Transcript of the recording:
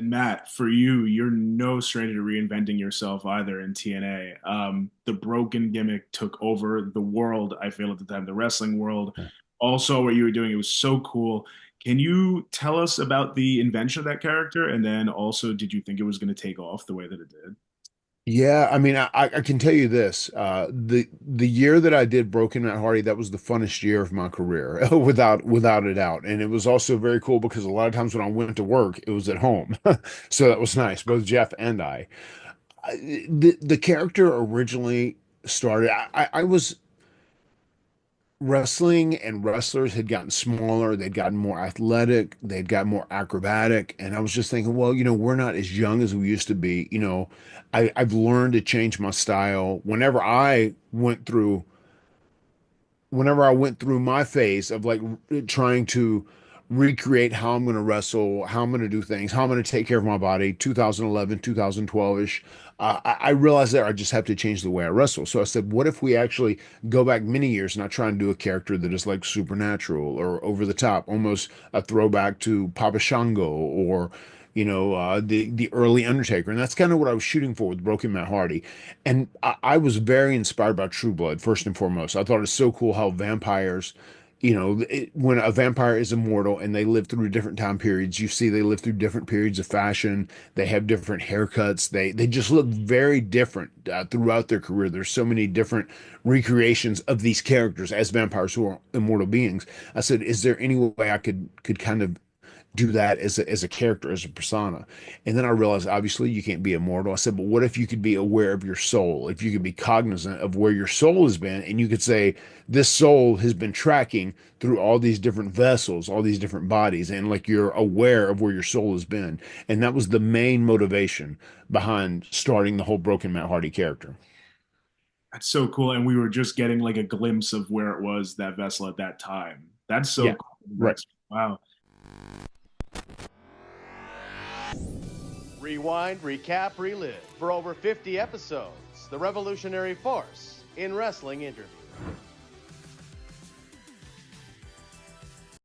And Matt, for you, you're no stranger to reinventing yourself either in TNA. The broken gimmick took over the world, I feel at the time, the wrestling world. Also, what you were doing, it was so cool. Can you tell us about the invention of that character? And then also, did you think it was going to take off the way that it did? Yeah, I mean, I can tell you this. The year that I did Broken Matt Hardy, that was the funnest year of my career, without a doubt. And it was also very cool because a lot of times when I went to work, it was at home. So that was nice, both Jeff and I. The character originally started, I was wrestling and wrestlers had gotten smaller, they'd gotten more athletic, they'd gotten more acrobatic, and I was just thinking, well, we're not as young as we used to be. I've learned to change my style. Whenever I went through my phase of like trying to recreate how I'm going to wrestle, how I'm going to do things, how I'm going to take care of my body, 2011, 2012-ish, I realized that I just have to change the way I wrestle. So I said, what if we actually go back many years and I try and do a character that is like supernatural or over the top, almost a throwback to Papa Shango or the early Undertaker, and that's kind of what I was shooting for with Broken Matt Hardy. And I was very inspired by True Blood, first and foremost. I thought it was so cool how vampires, when a vampire is immortal and they live through different time periods, you see they live through different periods of fashion. They have different haircuts. They just look very different throughout their career. There's so many different recreations of these characters as vampires who are immortal beings. I said, is there any way I could kind of do that as a character, as a persona? And then I realized, obviously, you can't be immortal. I said, but what if you could be aware of your soul? If you could be cognizant of where your soul has been, and you could say, this soul has been tracking through all these different vessels, all these different bodies, and like you're aware of where your soul has been. And that was the main motivation behind starting the whole Broken Matt Hardy character. That's so cool. And we were just getting like a glimpse of where it was, that vessel at that time. That's so Yeah, cool. right. Wow. Rewind, recap, relive. For over 50 episodes, the revolutionary force in wrestling interview.